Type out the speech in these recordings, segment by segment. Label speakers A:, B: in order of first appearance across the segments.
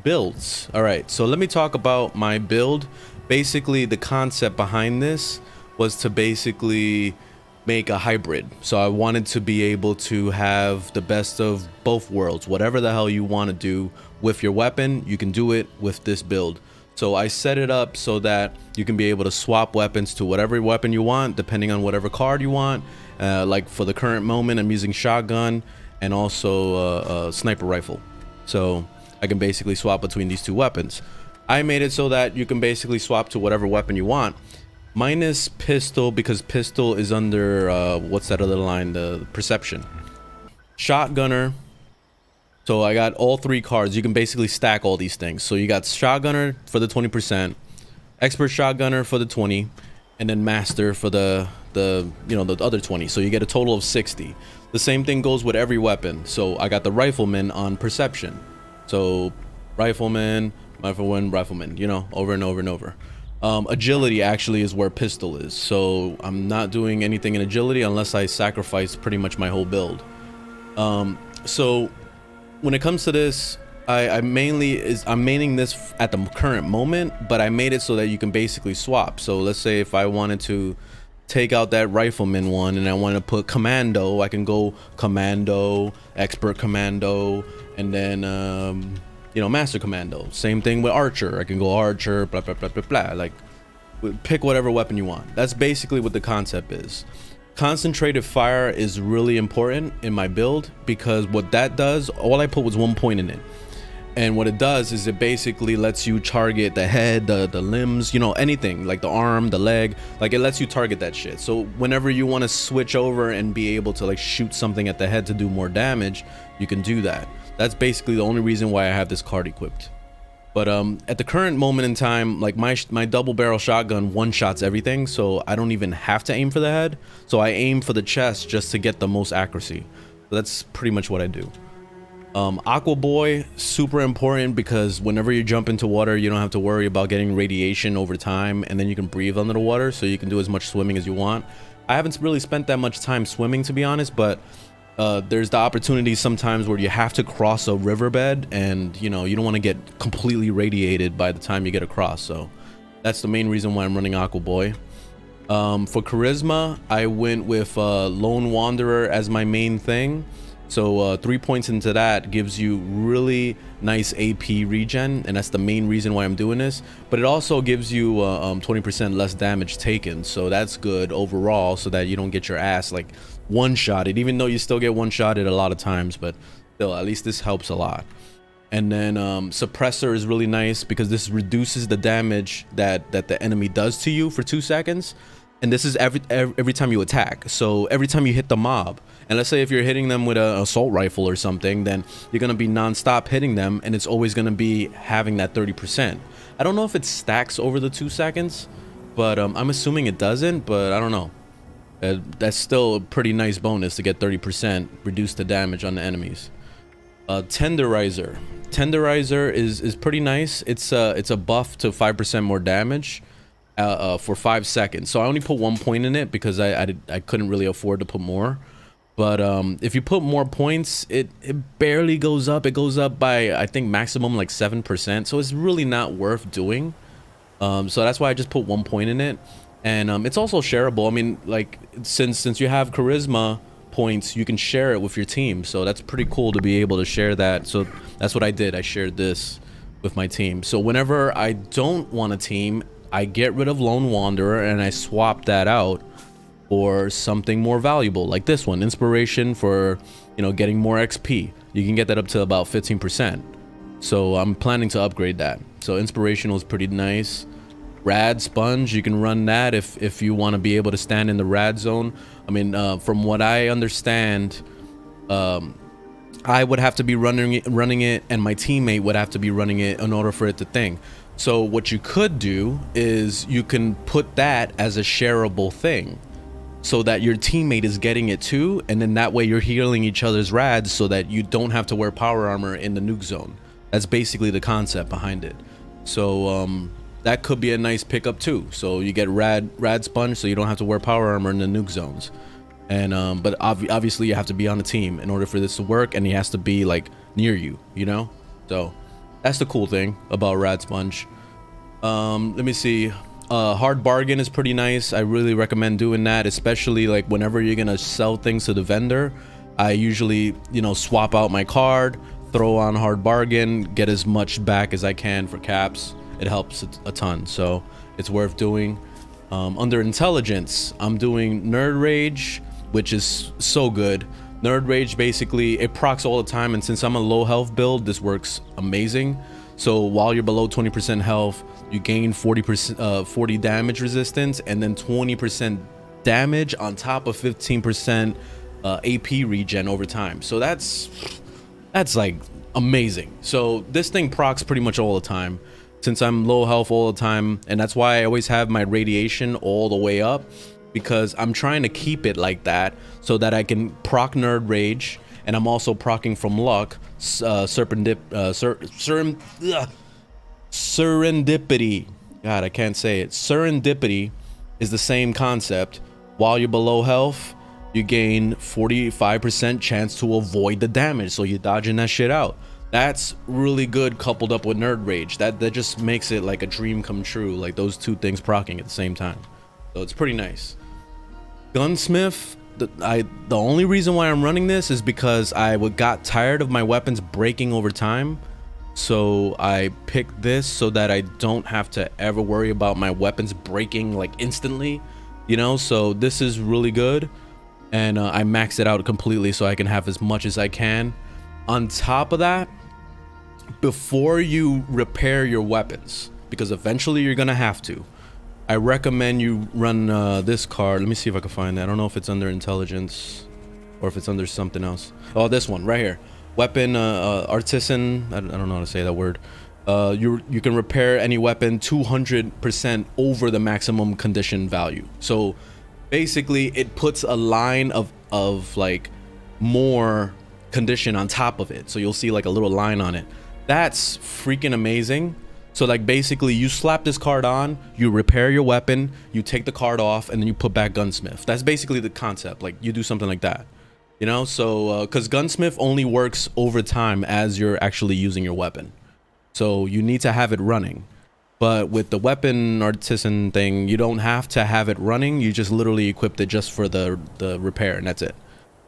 A: Builds. All right, so let me talk about my build. Basically, the concept behind this was to basically make a hybrid. So I wanted to be able to have the best of both worlds. Whatever the hell you want to do with your weapon, you can do it with this build. So I set it up so that you can be able to swap weapons to whatever weapon you want, depending on whatever card you want. Like for the current moment, I'm using shotgun and also a sniper rifle. So I can basically swap between these two weapons. I made it so that you can basically swap to whatever weapon you want, minus pistol, because pistol is under what's that other line, the perception. Shotgunner. So I got all three cards. You can basically stack all these things. So you got shotgunner for the 20%, expert shotgunner for the 20, and then master for the other 20. So you get a total of 60. The same thing goes with every weapon. So I got the rifleman on perception. So rifleman, you know, over and over and over. Agility actually is where pistol is. So I'm not doing anything in agility unless I sacrifice pretty much my whole build. So when it comes to this, I'm maining this at the current moment, but I made it so that you can basically swap. So let's say if I wanted to take out that rifleman one and I want to put commando, I can go commando, expert commando, and then you know, master commando. Same thing with archer. I can go archer, blah blah blah blah blah. Like, pick whatever weapon you want. That's basically what the concept is. Concentrated fire is really important in my build because what that does, all I put was 1 point in it. And what it does is it basically lets you target the head, the limbs, you know, anything like the arm, the leg, like it lets you target that shit. So whenever you want to switch over and be able to like shoot something at the head to do more damage, you can do that. That's basically the only reason why I have this card equipped. But at the current moment in time, like my double barrel shotgun one-shots everything, so I don't even have to aim for the head. So I aim for the chest just to get the most accuracy. So that's pretty much what I do. Aqua Boy, super important because whenever you jump into water, you don't have to worry about getting radiation over time, and then you can breathe under the water, so you can do as much swimming as you want. I haven't really spent that much time swimming, to be honest, but there's the opportunity sometimes where you have to cross a riverbed and you know you don't want to get completely radiated by the time you get across. So that's the main reason why I'm running Aqua Boy. For charisma, I went with Lone Wanderer as my main thing. So 3 points into that gives you really nice AP regen, and that's the main reason why I'm doing this. But it also gives you 20% less damage taken, so that's good overall, so that you don't get your ass like one-shotted, even though you still get one-shotted a lot of times, but still, at least this helps a lot. And then suppressor is really nice because this reduces the damage that the enemy does to you for 2 seconds. And this is every time you attack. So every time you hit the mob, and let's say if you're hitting them with an assault rifle or something, then you're gonna be non-stop hitting them, and it's always gonna be having that 30%. I don't know if it stacks over the 2 seconds, but I'm assuming it doesn't, but I don't know. That's still a pretty nice bonus to get 30% reduce the damage on the enemies. Tenderizer is pretty nice. It's a buff to 5% more damage for 5 seconds. So I only put 1 point in it because I couldn't really afford to put more. But if you put more points, it barely goes up. It goes up by, I think, maximum like 7%. So it's really not worth doing. So that's why I just put 1 point in it. And it's also shareable. I mean, like, since you have charisma points, you can share it with your team. So that's pretty cool to be able to share that. So that's what I did. I shared this with my team. So whenever I don't want a team, I get rid of Lone Wanderer and I swap that out for something more valuable, like this one, inspiration for, you know, getting more XP. You can get that up to about 15%. So I'm planning to upgrade that. So inspirational is pretty nice. Rad sponge, you can run that if you want to be able to stand in the rad zone. I mean, from what I understand, I would have to be running it, and my teammate would have to be running it in order for it to thing. So what you could do is you can put that as a shareable thing, so that your teammate is getting it too, and then that way you're healing each other's rads, so that you don't have to wear power armor in the nuke zone. That's basically the concept behind it. So that could be a nice pickup too. So you get rad sponge, so you don't have to wear power armor in the nuke zones. And but obviously you have to be on a team in order for this to work, and he has to be like near you, you know. So That's the cool thing about Rad Sponge. Let me see. Hard bargain is pretty nice. I really recommend doing that, especially like whenever you're gonna sell things to the vendor. I usually, you know, swap out my card, throw on hard bargain, get as much back as I can for caps. It helps a ton, so it's worth doing. Under intelligence, I'm doing Nerd Rage, which is so good. Nerd Rage, basically it procs all the time, and since I'm a low health build, this works amazing. So while you're below 20% health, you gain 40 damage resistance, and then 20% damage on top of 15% AP regen over time. So that's like amazing. So this thing procs pretty much all the time, since I'm low health all the time, and that's why I always have my radiation all the way up, because I'm trying to keep it like that so that I can proc Nerd Rage, and I'm also procking from luck serendipity. God, I can't say it. Serendipity is the same concept. While you're below health, you gain 45% chance to avoid the damage, so you're dodging that shit out. That's really good, coupled up with Nerd Rage. That just makes it like a dream come true, like those two things proccing at the same time. So it's pretty nice. Gunsmith, the only reason why I'm running this is because I got tired of my weapons breaking over time. So I picked this so that I don't have to ever worry about my weapons breaking like instantly, you know. So this is really good, and I maxed it out completely so I can have as much as I can. On top of that, before you repair your weapons, because eventually you're gonna have to, I recommend you run this card. Let me see if I can find that. I don't know if it's under intelligence or if it's under something else. Oh, this one right here. Weapon artisan. I don't know how to say that word. You can repair any weapon 200% over the maximum condition value. So basically it puts a line of like more condition on top of it, so you'll see like a little line on it. That's freaking amazing. So like basically you slap this card on, you repair your weapon, you take the card off, and then you put back Gunsmith. That's basically the concept. Like you do something like that, you know. So because Gunsmith only works over time as you're actually using your weapon, so you need to have it running. But with the weapon artisan thing, you don't have to have it running. You just literally equipped it just for the repair, and that's it.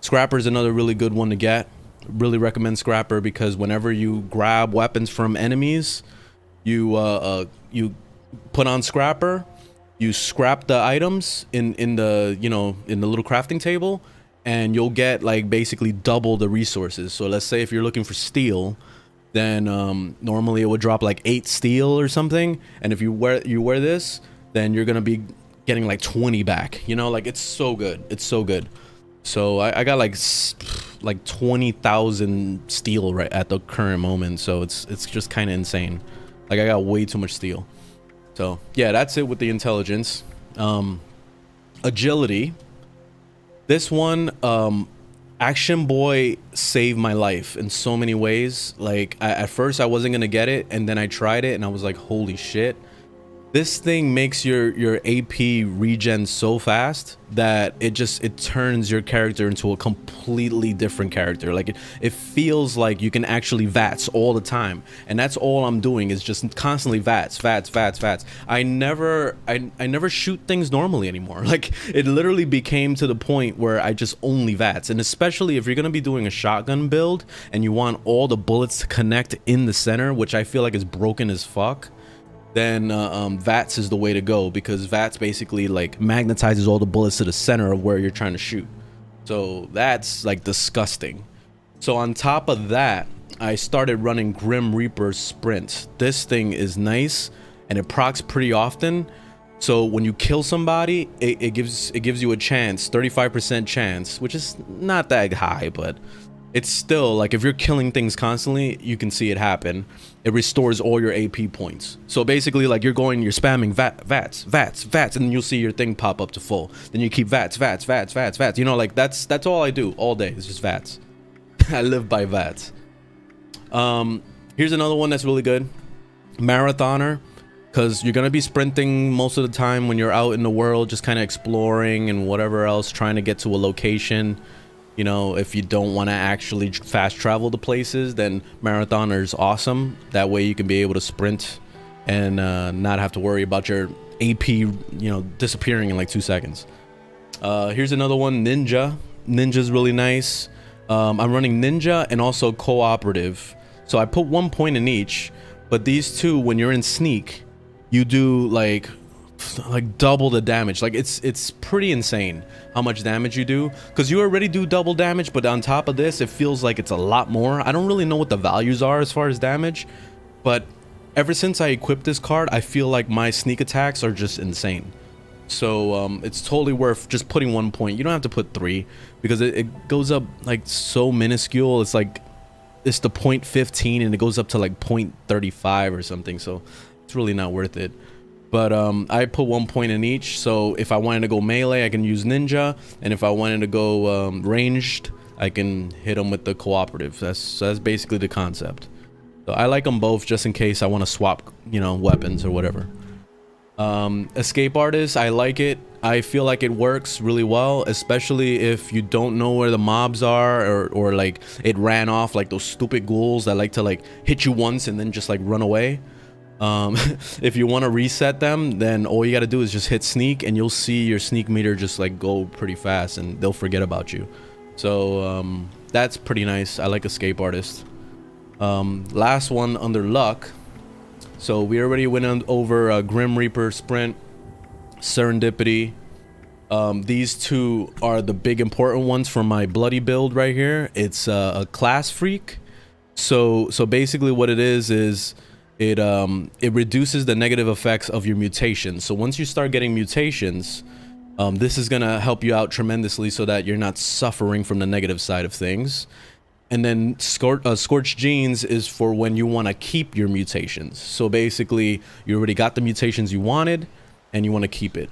A: Scrapper is another really good one to get. Really recommend Scrapper, because whenever you grab weapons from enemies, you put on Scrapper, you scrap the items in the, you know, in the little crafting table, and you'll get like basically double the resources. So let's say if you're looking for steel, then normally it would drop like 8 steel or something, and if you wear this, then you're gonna be getting like 20 back, you know. Like it's so good. It's so good. So I got like 20,000 steel right at the current moment, so it's just kind of insane. Like I got way too much steel. So yeah, that's it with the intelligence. Agility, this one, Action Boy saved my life in so many ways. Like at first I wasn't gonna get it, and then I tried it and I was like, holy shit, this thing makes your AP regen so fast that it turns your character into a completely different character. Like it feels like you can actually VATS all the time, and that's all I'm doing is just constantly VATS. I never shoot things normally anymore. Like it literally became to the point where I just only VATS. And especially if you're gonna be doing a shotgun build and you want all the bullets to connect in the center, which I feel like is broken as fuck, then VATS is the way to go, because VATS basically like magnetizes all the bullets to the center of where you're trying to shoot. So that's like disgusting. So on top of that, I started running Grim Reaper Sprint. This thing is nice, and it procs pretty often. So when you kill somebody, it gives you a chance, 35% chance, which is not that high, but it's still like if you're killing things constantly, you can see it happen. It restores all your AP points. So basically like you're spamming VATS, and then you'll see your thing pop up to full. Then you keep VATS. You know, like that's all I do all day. It's just VATS. I live by VATS. Here's another one that's really good. Marathoner, because you're gonna be sprinting most of the time when you're out in the world, just kind of exploring and whatever else, trying to get to a location. You know, if you don't want to actually fast travel to places, then Marathoner's awesome. That way you can be able to sprint and not have to worry about your AP, you know, disappearing in like 2 seconds. Here's another one, Ninja. Ninja's really nice. I'm running Ninja and also Cooperative. So I put 1 point in each, but these two, when you're in Sneak, you do like double the damage. Like it's pretty insane how much damage you do, because you already do double damage, but on top of this it feels like it's a lot more. I don't really know what the values are as far as damage, but ever since I equipped this card, I feel like my sneak attacks are just insane. So it's totally worth just putting 1 point. You don't have to put 3, because it goes up like so minuscule. It's like it's the 0.15 and it goes up to like 0.35 or something, so it's really not worth it. But I put 1 point in each, so if I wanted to go melee, I can use Ninja, and if I wanted to go ranged, I can hit them with the Cooperative. That's basically the concept. So I like them both just in case I want to swap, you know, weapons or whatever. Escape Artist, I like it. I feel like it works really well, especially if you don't know where the mobs are, or like it ran off like those stupid ghouls that like to like hit you once and then just like run away. If you want to reset them, then all you got to do is just hit sneak, and you'll see your sneak meter just like go pretty fast, and they'll forget about you. So that's pretty nice. I like Escape Artist. Last one under luck. So we already went over Grim Reaper, Sprint, Serendipity. These two are the big important ones for my bloody build right here. It's a class freak. So basically what it is it reduces the negative effects of your mutations. So once you start getting mutations, this is gonna help you out tremendously so that you're not suffering from the negative side of things. And then Scorched Genes is for when you want to keep your mutations. So basically you already got the mutations you wanted and you want to keep it.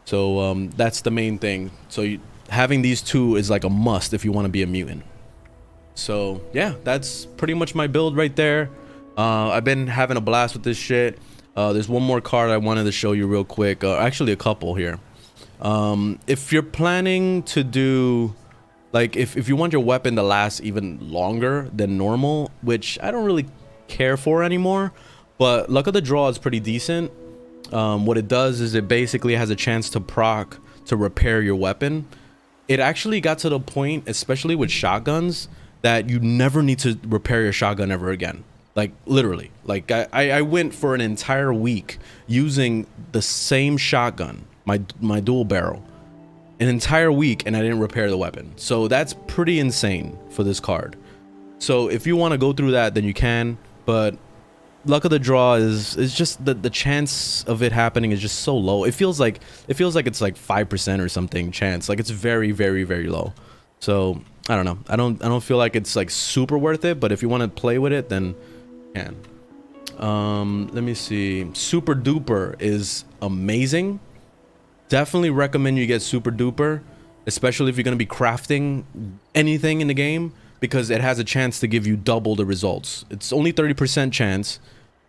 A: So that's the main thing. So having these two is like a must if you want to be a mutant. So yeah, that's pretty much my build right there. I've been having a blast with this shit. There's one more card I wanted to show you real quick. Actually a couple here. If you're planning to do, like, if you want your weapon to last even longer than normal, which I don't really care for anymore, but Luck of the Draw is pretty decent. What it does is it basically has a chance to proc to repair your weapon. It actually got to the point, especially with shotguns, that you never need to repair your shotgun ever again. Like literally, like I went for an entire week using the same shotgun, my dual barrel, an entire week, and I didn't repair the weapon. So that's pretty insane for this card. So if you want to go through that, then you can, but Luck of the Draw is just the chance of it happening is just so low. It feels like it's like 5% or something chance. Like it's very, very, very low. So I don't know. I don't feel like it's like super worth it, but if you want to play with it, then you can. Let me see. Super Duper is amazing. Definitely recommend you get Super Duper, especially if you're going to be crafting anything in the game, because it has a chance to give you double the results. It's only 30% chance,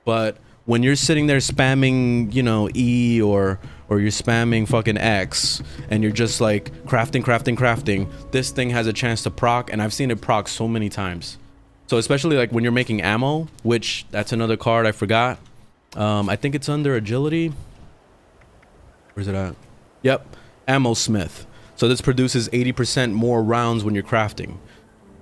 A: but when you're sitting there spamming, you know, E or you're spamming fucking X and you're just like crafting, this thing has a chance to proc, and I've seen it proc so many times. So especially like when you're making ammo, which that's another card I forgot. I think it's under agility. Where's it at? Yep, Ammo Smith. So this produces 80% more rounds when you're crafting.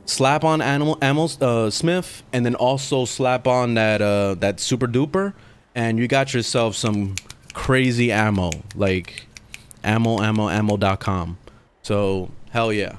A: Slap on ammo Smith, and then also slap on that Super Duper, and you got yourself some crazy ammo, like ammo.com. So hell yeah.